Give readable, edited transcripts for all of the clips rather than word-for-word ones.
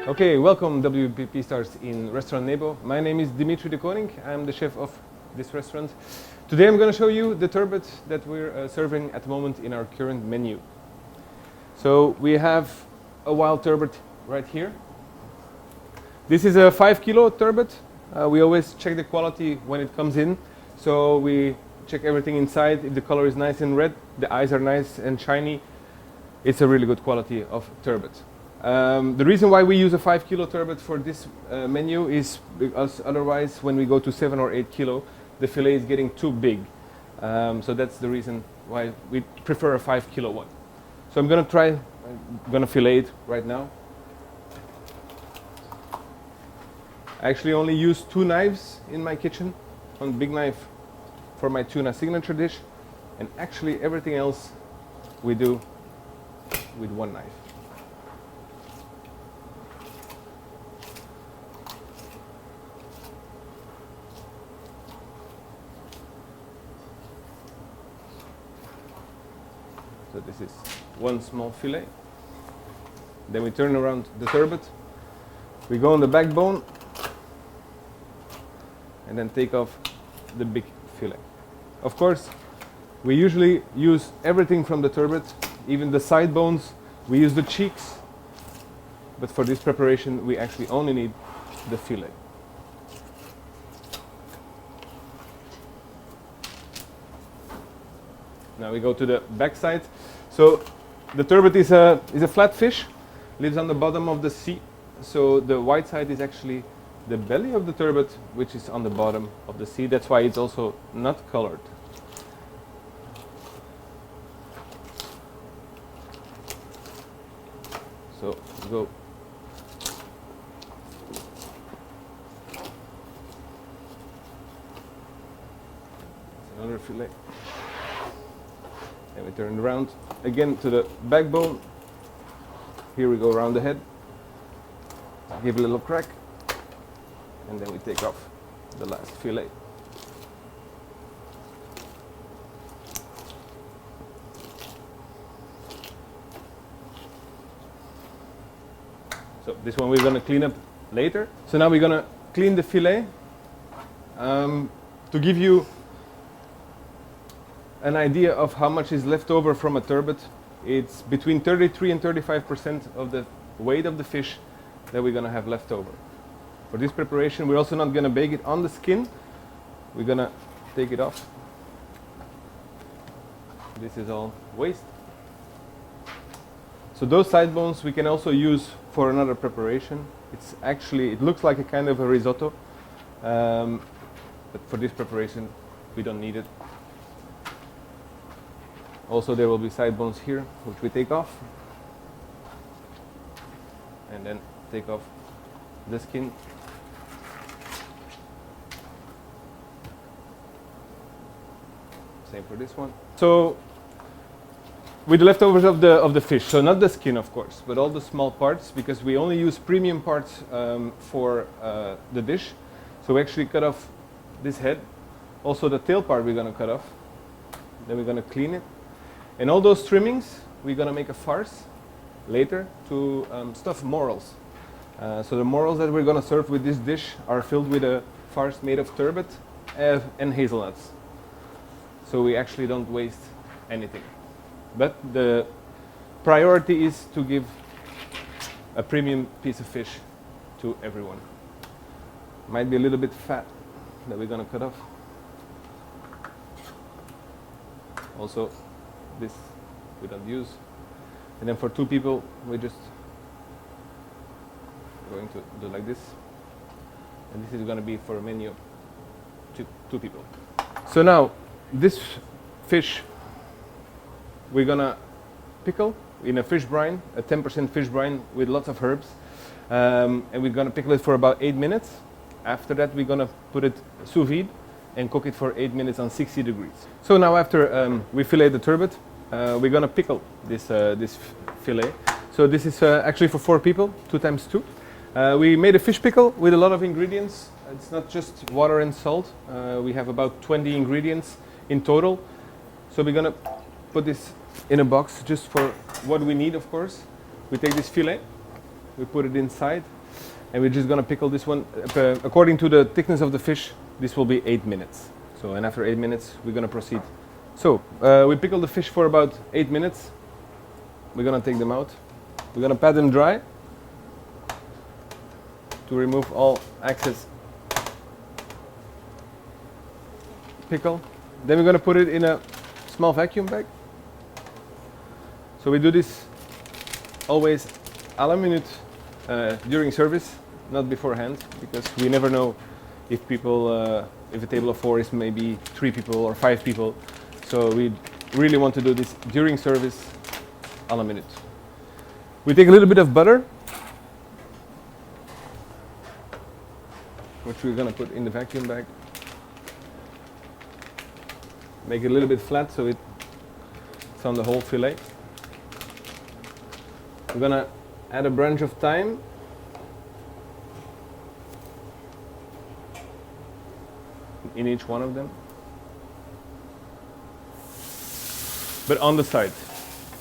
Okay, welcome WPP stars in restaurant NEBO. My name is Dimitri De Koninck. I'm the chef of this restaurant. Today I'm going to show you the turbot that we're serving at the moment in our current menu. So we have a wild turbot right here. This is a 5 kilo turbot. We always check the quality when it comes in. So we check everything inside. If the color is nice and red, the eyes are nice and shiny, it's a really good quality of turbot. The reason why we use a 5 kilo turbot for this menu is because otherwise when we go to 7 or 8 kilo, the fillet is getting too big. So that's the reason why we prefer a 5 kilo one. So I'm going to fillet it right now. I actually only use 2 knives in my kitchen. One big knife for my tuna signature dish, and actually everything else we do with 1 knife. So this is 1 small fillet. Then we turn around the turbot. We go on the backbone and then take off the big fillet. Of course, we usually use everything from the turbot, even the side bones. We use the cheeks, but for this preparation we actually only need the fillet. Now we go to the back side. So the turbot is a flat fish, lives on the bottom of the sea. So the white side is actually the belly of the turbot, which is on the bottom of the sea. That's why it's also not colored. So go. Another fillet. And we turn around again to the backbone. Here we go around the head. Give a little crack. And then we take off the last fillet. So this one we're going to clean up later. So now we're going to clean the fillet. To give you an idea of how much is left over from a turbot, it's between 33 and 35% of the weight of the fish that we're going to have left over. For this preparation, we're also not going to bake it on the skin. We're going to take it off. This is all waste. So those side bones we can also use for another preparation. It looks like a kind of a risotto, but for this preparation we don't need it. Also there will be side bones here, which we take off, and then take off the skin. Same for this one. So with the leftovers of the fish, so not the skin of course, but all the small parts, because we only use premium parts for the dish. So we actually cut off this head. Also the tail part we're going to cut off. Then we're going to clean it. And all those trimmings we're going to make a farce later to stuff morels. So the morels that we're going to serve with this dish are filled with a farce made of turbot and hazelnuts. So we actually don't waste anything. But the priority is to give a premium piece of fish to everyone. Might be a little bit fat that we're going to cut off. Also, this we don't use. And then for 2 people, we're just going to do like this. And this is going to be for a menu to 2 people. So now, this fish we're gonna pickle in a fish brine, a 10% fish brine with lots of herbs, and we're gonna pickle it for about 8 minutes. After that we're gonna put it sous vide and cook it for 8 minutes on 60 degrees. So now after we fillet the turbot, we're gonna pickle this fillet. So this is actually for 4 people, 2 times 2. We made a fish pickle with a lot of ingredients. It's not just water and salt. We have about 20 ingredients in total. So we're gonna put this in a box just for what we need, of course. We take this fillet We put it inside, and we're just gonna pickle this one. According to the thickness of the fish, this will be 8 minutes. So, and after 8 minutes, we're gonna proceed. So, we pickle the fish for about 8 minutes. We're gonna take them out. We're gonna pat them dry to remove all excess pickle. Then we're gonna put it in a small vacuum bag. So we do this always à la minute during service, not beforehand, because we never know if people, if a table of 4 is maybe 3 people or 5 people. So we really want to do this during service, à la minute. We take a little bit of butter, which we're gonna put in the vacuum bag. Make it a little bit flat so it's on the whole fillet. We're gonna add a branch of thyme. In each one of them. But on the side,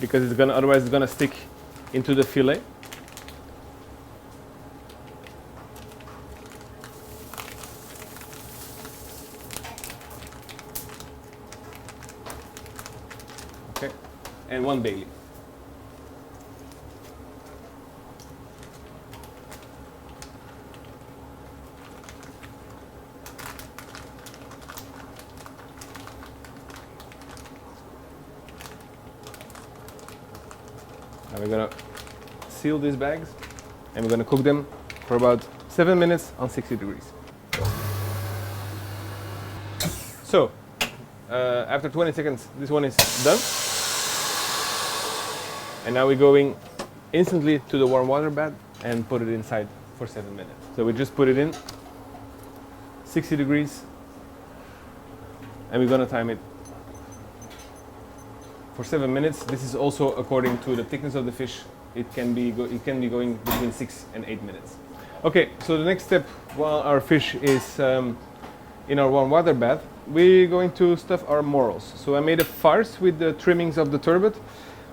because it's gonna, otherwise it's gonna stick into the fillet. Okay, and 1 bay leaf. Now we're gonna seal these bags and we're gonna cook them for about 7 minutes on 60 degrees. So, after 20 seconds, this one is done. And now we're going instantly to the warm water bath and put it inside for 7 minutes. So we just put it in, 60 degrees, and we're gonna time it for 7 minutes. This is also according to the thickness of the fish. It can be going between 6 and 8 minutes. Okay, so the next step, while our fish is in our warm water bath, we're going to stuff our morels. So I made a farce with the trimmings of the turbot.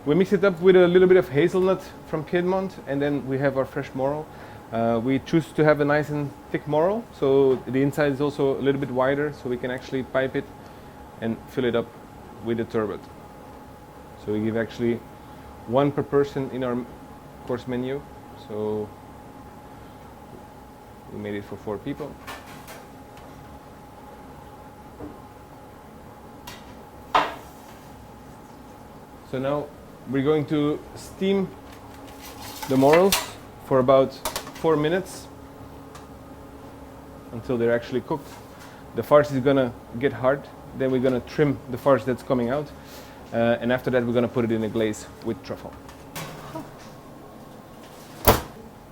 We mix it up with a little bit of hazelnut from Piedmont, and then we have our fresh morel. We choose to have a nice and thick morel, so the inside is also a little bit wider, so we can actually pipe it and fill it up with the turbot. So we give actually 1 per person in our course menu. So we made it for 4 people. So now we're going to steam the morels for about 4 minutes until they're actually cooked. The farce is gonna get hard. Then we're gonna trim the farce that's coming out. And after that, we're going to put it in a glaze with truffle.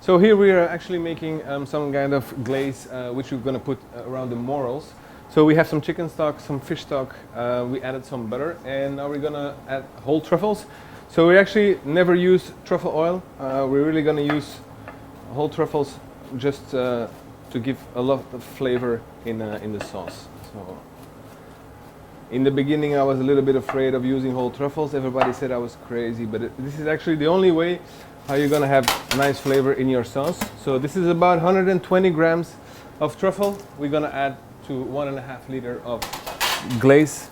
So here we are actually making some kind of glaze which we're going to put around the morels. So we have some chicken stock, some fish stock, we added some butter, and now we're going to add whole truffles. So we actually never use truffle oil. We're really going to use whole truffles just to give a lot of flavor in the sauce. So, in the beginning, I was a little bit afraid of using whole truffles. Everybody said I was crazy, but this is actually the only way how you're gonna have nice flavor in your sauce. So this is about 120 grams of truffle. We're gonna add to 1.5 liters of glaze.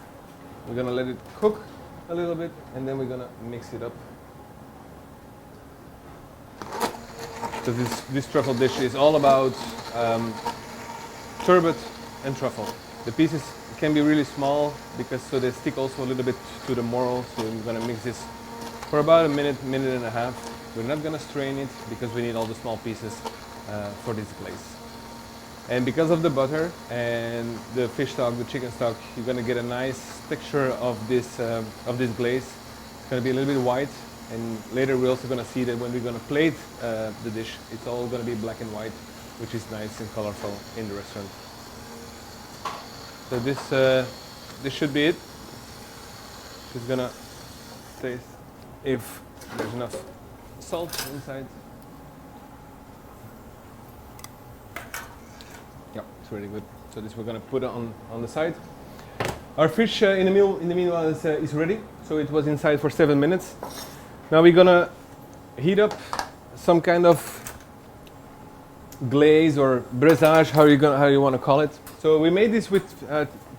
We're gonna let it cook a little bit, and then we're gonna mix it up. So this truffle dish is all about turbot and truffle. The pieces can be really small because so they stick also a little bit to the morel. So we're going to mix this for about a minute, minute and a half. We're not going to strain it because we need all the small pieces for this glaze. And because of the butter and the fish stock, the chicken stock, you're going to get a nice texture of this glaze. It's going to be a little bit white, and later we're also going to see that when we're going to plate the dish, it's all going to be black and white, which is nice and colorful in the restaurant. So this should be it. Just gonna taste if there's enough salt inside. Yeah, it's really good. So this we're gonna put on the side. Our fish in the meanwhile is ready. So it was inside for 7 minutes. Now we're gonna heat up some kind of glaze or braisage, how you want to call it. So we made this with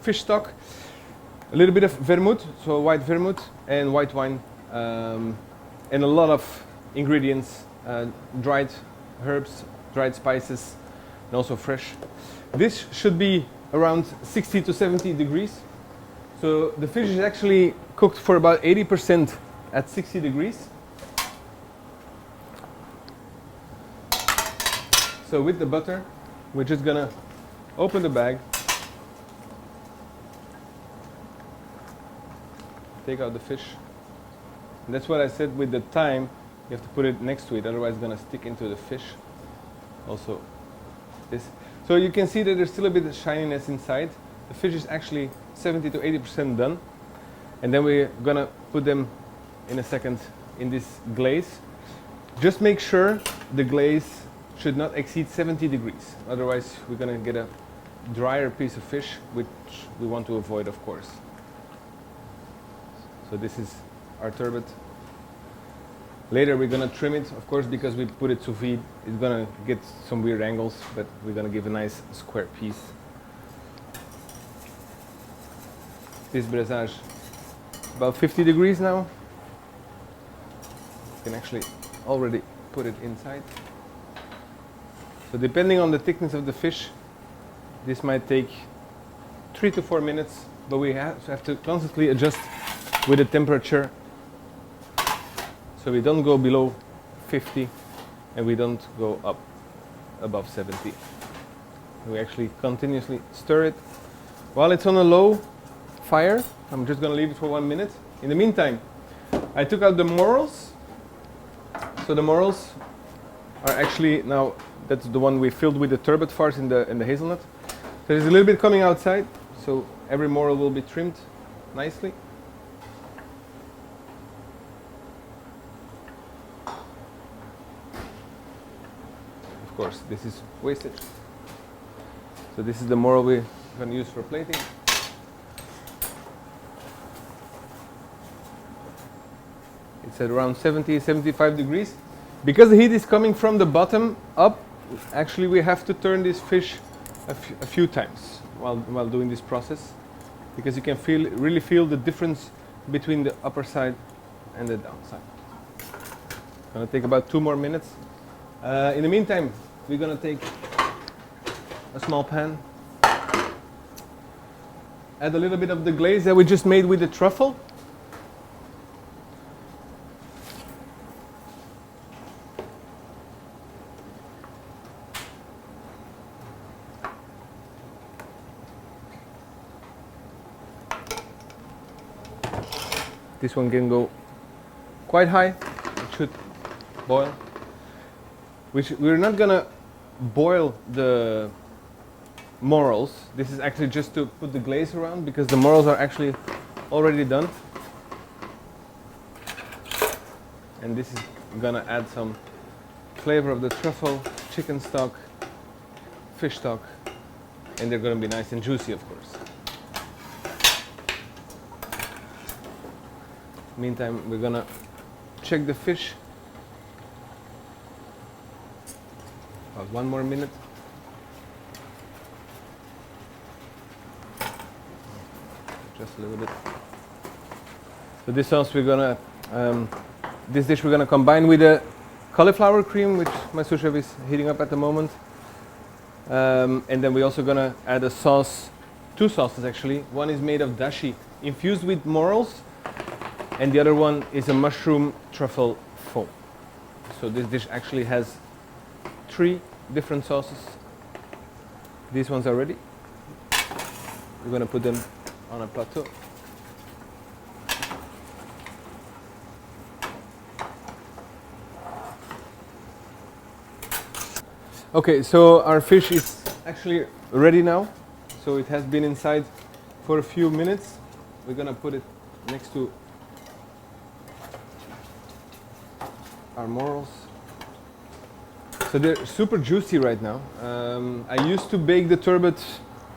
fish stock, a little bit of vermouth, so white vermouth and white wine, and a lot of ingredients, dried herbs, dried spices, and also fresh. This should be around 60 to 70 degrees. So the fish is actually cooked for about 80% at 60 degrees. So with the butter, we're just gonna open the bag, take out the fish. And that's what I said with the thyme, you have to put it next to it, otherwise it's gonna stick into the fish. Also this. So you can see that there's still a bit of shininess inside. The fish is actually 70 to 80% done. And then we're gonna put them in a second in this glaze. Just make sure the glaze should not exceed 70 degrees. Otherwise we're gonna get a drier piece of fish, which we want to avoid, of course. So this is our turbot. Later we're gonna trim it, of course, because we put it sous vide. It's gonna get some weird angles, but we're gonna give a nice square piece. This braisage, about 50 degrees now. You can actually already put it inside. So depending on the thickness of the fish, this might take 3 to 4 minutes, but we have to constantly adjust with the temperature, so we don't go below 50 and we don't go up above 70. We actually continuously stir it while it's on a low fire. I'm just going to leave it for 1 minute. In the meantime, I took out the morels. So the morels are actually now, that's the one we filled with the turbot farce in the hazelnut. So there's a little bit coming outside, so every morel will be trimmed nicely. Of course, this is wastage. So this is the morel we're going to use for plating. It's at around 70, 75 degrees. Because the heat is coming from the bottom up, actually we have to turn this fish a few times while doing this process, because you can really feel the difference between the upper side and the downside. It's going to take about 2 more minutes. In the meantime, we're going to take a small pan, add a little bit of the glaze that we just made with the truffle. This one can go quite high, it should boil. We're not gonna boil the morels. This is actually just to put the glaze around, because the morels are actually already done. And this is gonna add some flavor of the truffle, chicken stock, fish stock, and they're gonna be nice and juicy, of course. Meantime, we're gonna check the fish. About 1 more minute. Just a little bit. So this sauce we're gonna, this dish we're gonna combine with a cauliflower cream, which my sous chef is heating up at the moment. And then we're also gonna add a sauce, 2 sauces actually. One is made of dashi infused with morels, and the other one is a mushroom truffle foam. So this dish actually has 3 different sauces. These ones are ready. We're going to put them on a plateau. Okay, so our fish is actually ready now. So it has been inside for a few minutes. We're going to put it next to our morels. So they're super juicy right now. I used to bake the turbot,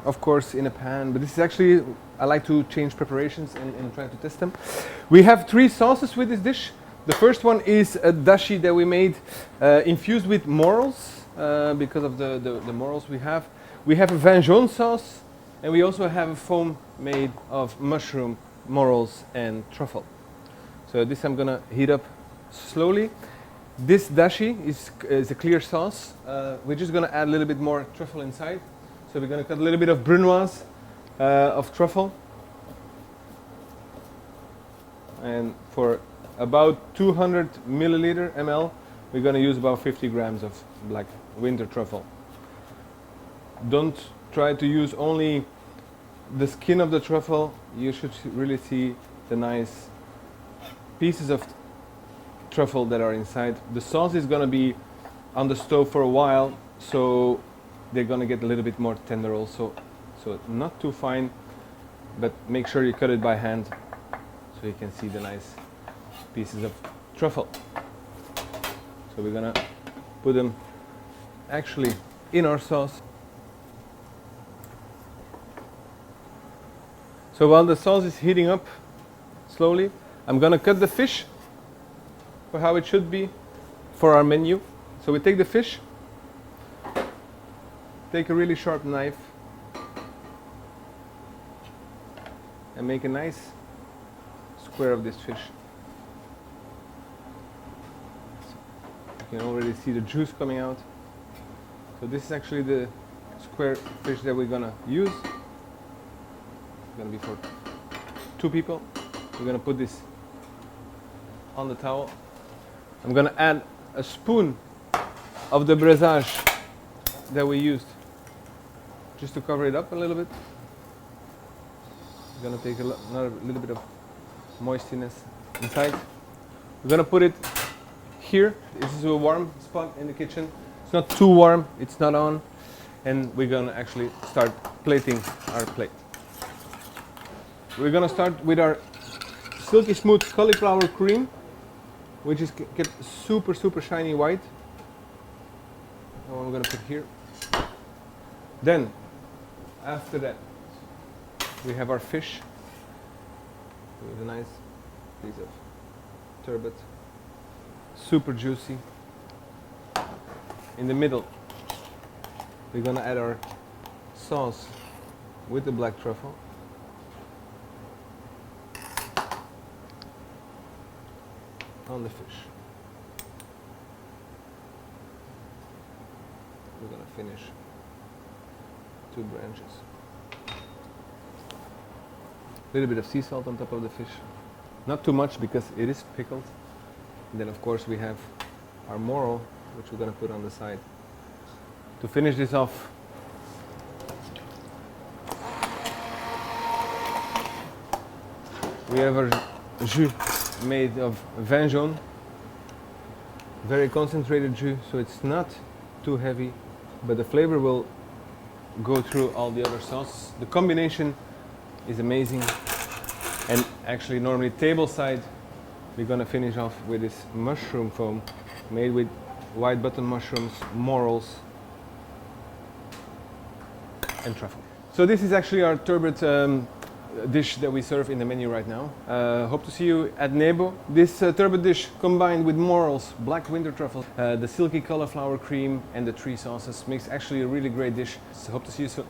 of course, in a pan, but this is actually, I like to change preparations and try to test them. We have 3 sauces with this dish. The first one is a dashi that we made infused with morels, because of the morels we have. We have a vin jaune sauce, and we also have a foam made of mushroom, morels, and truffle. So this I'm gonna heat up slowly. This dashi is a clear sauce. We're just gonna add a little bit more truffle inside. So we're gonna cut a little bit of brunoise of truffle. And for about 200 ml, we're gonna use about 50 grams of black winter truffle. Don't try to use only the skin of the truffle. You should really see the nice pieces of truffle that are inside. The sauce is gonna be on the stove for a while, so they're gonna get a little bit more tender also. So not too fine, but make sure you cut it by hand so you can see the nice pieces of truffle. So we're gonna put them actually in our sauce. So while the sauce is heating up slowly, I'm gonna cut the fish for how it should be for our menu. So we take the fish, take a really sharp knife, and make a nice square of this fish. You can already see the juice coming out. So this is actually the square fish that we're gonna use. It's gonna be for 2 people. We're gonna put this on the towel. I'm gonna add a spoon of the braisage that we used just to cover it up a little bit. We're gonna take another little bit of moistiness inside. We're gonna put it here. This is a warm spot in the kitchen. It's not too warm, it's not on. And we're gonna actually start plating our plate. We're gonna start with our silky smooth cauliflower cream, which is get super shiny white. That's what I'm gonna put here. Then, after that, we have our fish with a nice piece of turbot, super juicy. In the middle, we're gonna add our sauce with the black truffle. On the fish. We're gonna finish 2 branches. A little bit of sea salt on top of the fish. Not too much because it is pickled. And then of course we have our morel, which we're gonna put on the side. To finish this off, we have our jus made of vin jaune, very concentrated jus, so it's not too heavy, but the flavor will go through all the other sauces. The combination is amazing, and actually normally table side we're gonna finish off with this mushroom foam made with white button mushrooms, morels, and truffle. So this is actually our turbot dish that we serve in the menu right now. Hope to see you at NEBO. This turbot dish combined with morels, black winter truffle, the silky cauliflower cream and the 3 sauces makes actually a really great dish. So hope to see you soon.